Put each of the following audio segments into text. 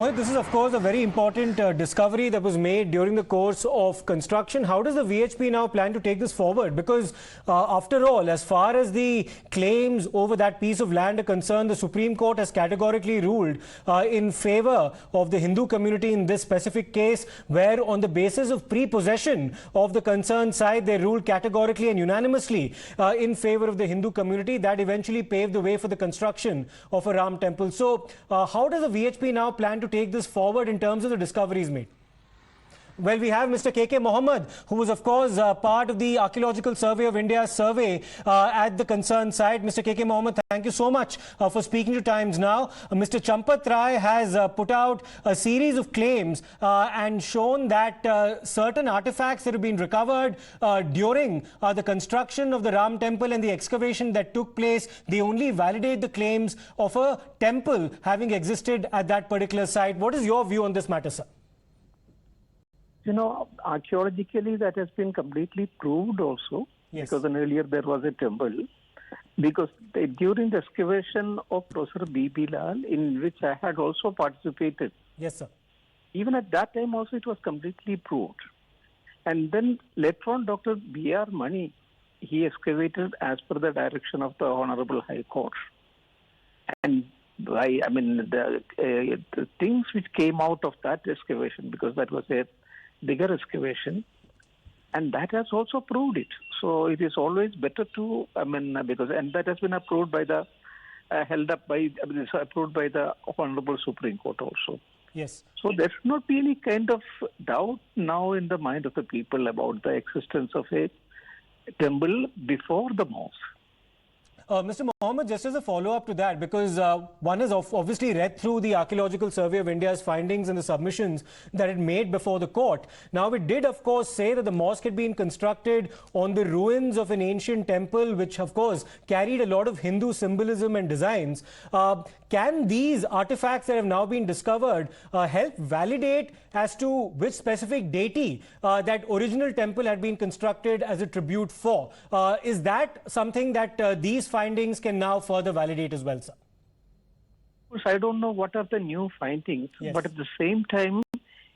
Well, this is, of course, a very important discovery that was made during the course of construction. How does the VHP now plan to take this forward? Because after all, as far as the claims over that piece of land are concerned, the Supreme Court has categorically ruled in favor of the Hindu community in this specific case, where on the basis of pre-possession of the concerned side, they ruled categorically and unanimously in favor of the Hindu community. That eventually paved the way for the construction of a Ram temple. So how does the VHP now plan to take this forward in terms of the discoveries made? Well, we have Mr. K.K. Mohammed, who was, of course, part of the Archaeological Survey of India's survey at the concerned site. Mr. K.K. Mohammed, thank you so much for speaking to Times Now. Mr. Champat Rai has put out a series of claims and shown that certain artifacts that have been recovered during the construction of the Ram temple and the excavation that took place, they only validate the claims of a temple having existed at that particular site. What is your view on this matter, sir? You know, archaeologically that has been completely proved also. Yes. Because earlier there was a temple. Because during the excavation of Professor B.B. Lal, in which I had also participated. Yes, sir. Even at that time also it was completely proved. And then later on Dr. B.R. Mani, he excavated as per the direction of the Honorable High Court. And the things which came out of that excavation, because that was a bigger excavation, and that has also proved it. So it is always better to, and that has been approved by the, approved by the Honorable Supreme Court also. Yes. So there should not be any kind of doubt now in the mind of the people about the existence of a temple before the mosque. Mr. Mohammed, just as a follow-up to that, because one has obviously read through the Archaeological Survey of India's findings and the submissions that it made before the court. Now, it did, of course, say that the mosque had been constructed on the ruins of an ancient temple, which, of course, carried a lot of Hindu symbolism and designs. Can these artifacts that have now been discovered help validate as to which specific deity that original temple had been constructed as a tribute for? Is that something that these findings can now further validate as well, sir? I don't know what are the new findings, yes, but at the same time,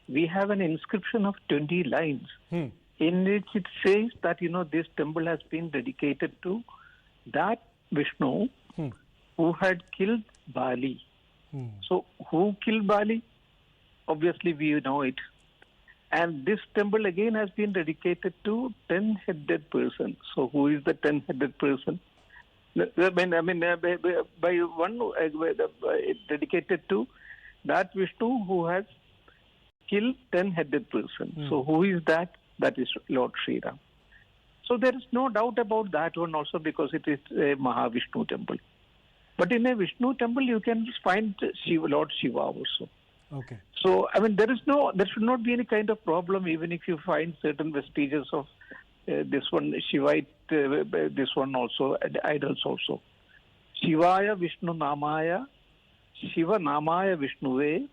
we have an inscription of 20 lines in which it says that, this temple has been dedicated to that Vishnu who had killed Bali. So who killed Bali? Obviously, we know it. And this temple again has been dedicated to 10-headed person. So who is the 10-headed person? By one dedicated to that Vishnu who has killed 10-headed person. So who is that? That is Lord Sri Ram. So there is no doubt about that one also, because it is a Mahavishnu temple. But in a Vishnu temple, you can find Lord Shiva also. Okay. So there should not be any kind of problem, even if you find certain vestiges of this one Shivite, this one also, idols also. Shivaya Vishnu Namaya, Shiva Namaya Vishnuve,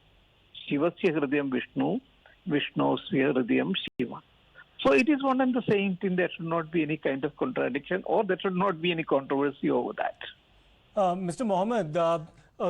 Shivasya Hridayam Vishnu, Vishnusya Hridayam Shiva. So it is one and the same thing. There should not be any kind of contradiction, or there should not be any controversy over that. Mr. Mohammed,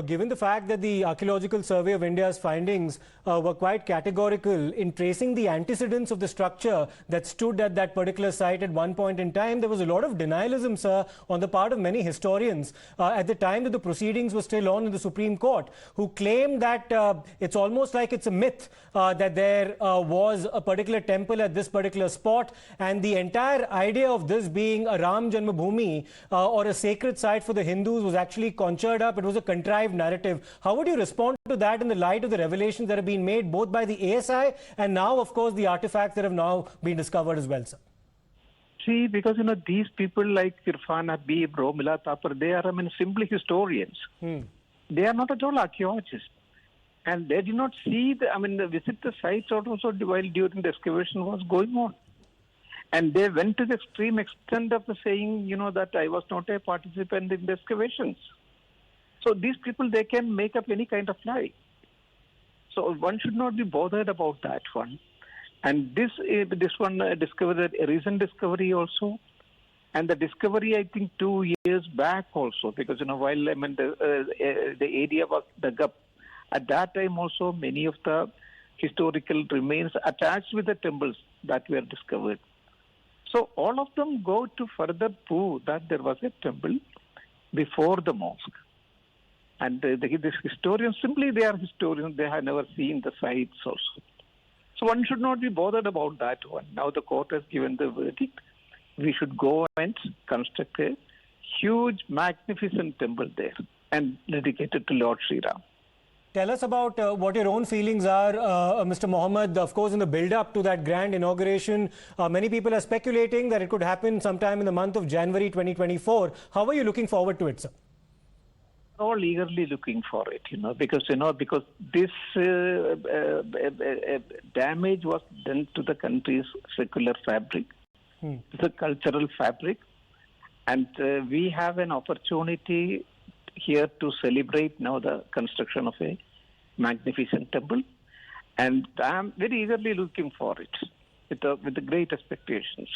given the fact that the Archaeological Survey of India's findings were quite categorical in tracing the antecedents of the structure that stood at that particular site at one point in time, there was a lot of denialism, sir, on the part of many historians at the time that the proceedings were still on in the Supreme Court, who claimed that it's almost like it's a myth that there was a particular temple at this particular spot, and the entire idea of this being a Ram Janmabhoomi or a sacred site for the Hindus was actually conjured up. It was a contrived narrative. How would you respond to that in the light of the revelations that have been made both by the ASI and now, of course, the artifacts that have now been discovered as well, sir? See, because, these people like Irfan Habib, Romila Tapar, they are, simply historians. They are not at all archaeologists. And they did not see, visit the sites also while during the excavation was going on. And they went to the extreme extent of saying, that I was not a participant in the excavations. So these people, they can make up any kind of lie. So one should not be bothered about that one. And this one discovered a recent discovery also. And the discovery, I think, 2 years back also, because, while the area was dug up At that time also, many of the historical remains attached with the temples that were discovered. So all of them go to further prove that there was a temple before the mosque. And these historians, simply they are historians, they have never seen the sites also. So one should not be bothered about that one. Now the court has given the verdict. We should go and construct a huge, magnificent temple there and dedicate it to Lord Sri Ram. Tell us about what your own feelings are, Mr. Mohammed. Of course, in the build-up to that grand inauguration, many people are speculating that it could happen sometime in the month of January 2024. How are you looking forward to it, sir? All eagerly looking for it, because this damage was done to the country's secular fabric, the cultural fabric, and we have an opportunity here to celebrate now the construction of a magnificent temple, and I am very eagerly looking for it with the great expectations.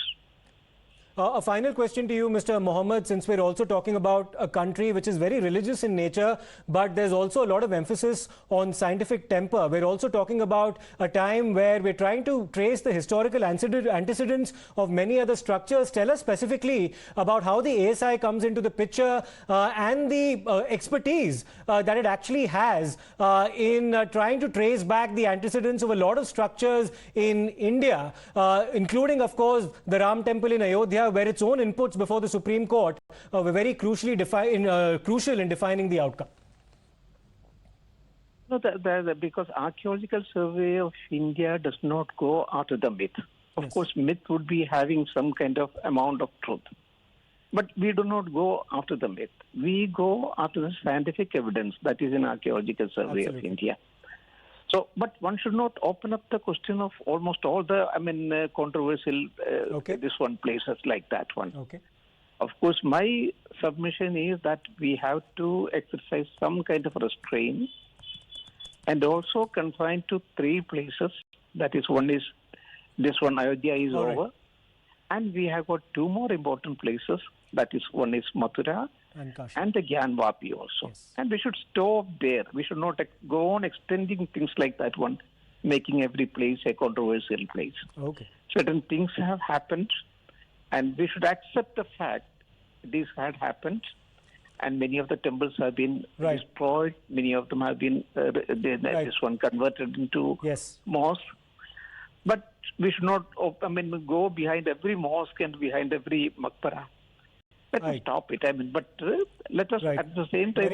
A final question to you, Mr. Mohammed, since we're also talking about a country which is very religious in nature, but there's also a lot of emphasis on scientific temper. We're also talking about a time where we're trying to trace the historical antecedents of many other structures. Tell us specifically about how the ASI comes into the picture and the expertise that it actually has in trying to trace back the antecedents of a lot of structures in India, including, of course, the Ram Temple in Ayodhya, where its own inputs before the Supreme Court were very crucial in defining the outcome. No, because Archaeological Survey of India does not go after the myth. Of course, myth would be having some kind of amount of truth. But we do not go after the myth. We go after the scientific evidence that is in Archaeological Survey of India. So, but one should not open up the question of almost all the, controversial, this one places like that one. Okay. Of course, my submission is that we have to exercise some kind of restraint and also confine to 3 places. That is, one is, this one, Ayodhya is all over. Right. And we have got 2 more important places. That is, one is Mathura and the Janmabhoomi also. Yes. And we should stop there. We should not go on extending things like that one, making every place a controversial place. Okay. Certain things have happened, and we should accept the fact this had happened, and many of the temples have been destroyed. Many of them have been this one converted into mosques. But we should not go behind every mosque and behind every maqbara. Let us stop it. But let us at the same time.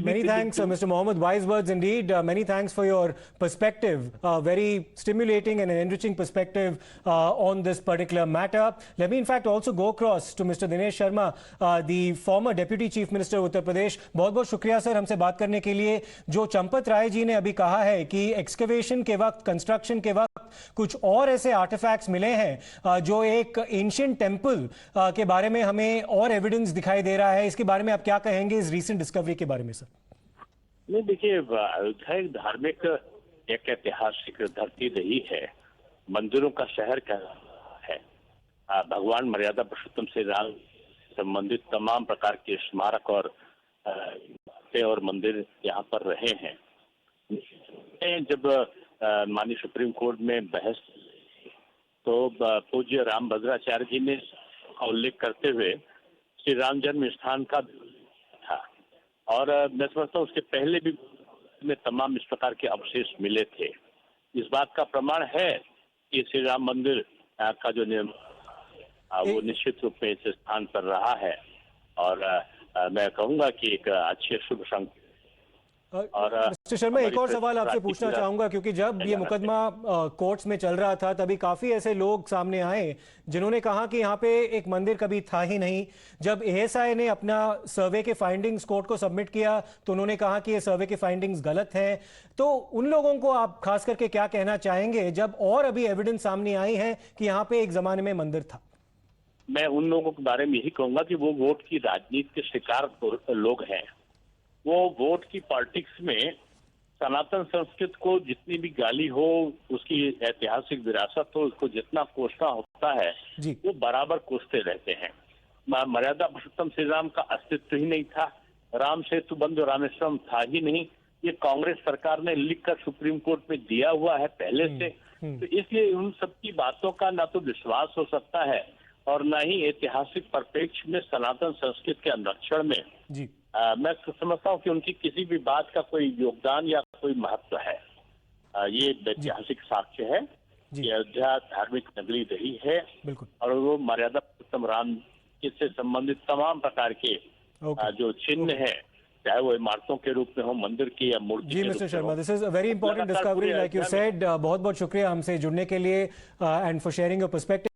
Many thanks, Mr. Mohammed. Wise words indeed. Many thanks for your perspective. Very stimulating and an enriching perspective on this particular matter. Let me, in fact, also go across to Mr. Dinesh Sharma, the former Deputy Chief Minister of Uttar Pradesh. बहुत-बहुत शुक्रिया sir हमसे बात करने के लिए. जो चंपत राय जी ने अभी कहा है कि एक्सकवेशन के वक्त, कंस्ट्रक्शन के वक्त कुछ और ऐसे आर्टिफैक्ट्स मिले हैं जो एक एंशिएंट टेंपल के बारे में हमें और एविडेंस दिखाई दे रहा है. इसके बारे में आप क्या कहेंगे इस रीसेंट डिस्कवरी के बारे में सर? नहीं, देखिए, अयोध्या एक धार्मिक, एक ऐतिहासिक धरती रही है, मंदिरों का शहर है. भगवान मर्यादा पुरुषोत्तम श्री राम संबंधित तमाम प्रकार के स्मारक और मंदिर यहाँ पर रहे हैं. जब माननीय सुप्रीम कोर्ट में बहस तो पूज्य राम भद्राचार्य जी ने उल्लेख करते हुए श्री राम जन्म स्थान का था, और मैं समझता हूँ उसके पहले भी में तमाम इस प्रकार के अवशेष मिले थे. इस बात का प्रमाण है कि श्री राम मंदिर का जो निर्माण वो निश्चित रूप में इस स्थान पर रहा है, और मैं कहूँगा कि एक अच्छे शुभ संकेत. और मिस्टर शर्मा, एक और सवाल आपसे पूछना चाहूंगा, क्योंकि जब ये मुकदमा कोर्ट्स में चल रहा था तभी काफी ऐसे लोग सामने आए जिन्होंने कहा कि यहाँ पे एक मंदिर कभी था ही नहीं. जब एएसआई ने अपना सर्वे के फाइंडिंग्स कोर्ट को सबमिट किया तो उन्होंने कहा कि ये सर्वे के फाइंडिंग्स गलत हैं. तो उन लोगों को आप खास करके क्या कहना चाहेंगे जब और अभी एविडेंस सामने आई है कि यहाँ पे एक जमाने में मंदिर था? मैं उन लोगों के बारे में यही कहूंगा कि वो वोट की राजनीति के शिकार लोग हैं. वो वोट की पॉलिटिक्स में सनातन संस्कृति को जितनी भी गाली हो, उसकी ऐतिहासिक विरासत हो, उसको जितना कोसना होता है वो बराबर कोसते रहते हैं. मर्यादा पुरुषोत्तम श्री राम का अस्तित्व ही नहीं था, राम सेतु बंधु रामेश्वरम था ही नहीं, ये कांग्रेस सरकार ने लिखकर सुप्रीम कोर्ट में दिया हुआ है पहले से। तो इसलिए उन सब की बातों का ना तो विश्वास हो सकता है और ना ही ऐतिहासिक परिप्रेक्ष्य में सनातन संस्कृति के संरक्षण में जी मैं समझता हूँ कि उनकी किसी भी बात का कोई योगदान या कोई महत्व है। ये ऐतिहासिक साक्ष्य है कि अयोध्या धार्मिक नगरी रही है बिल्कुल। और वो मर्यादा पुरुषोत्तम राम से संबंधित तमाम प्रकार के जो चिन्ह है, चाहे वो इमारतों के रूप में हो, मंदिर की या मूर्ति जी के मिस्टर रूप में शर्मा, हो। This is a very important discovery like you said. बहुत बहुत शुक्रिया हमसे जुड़ने के लिए and for sharing your perspective.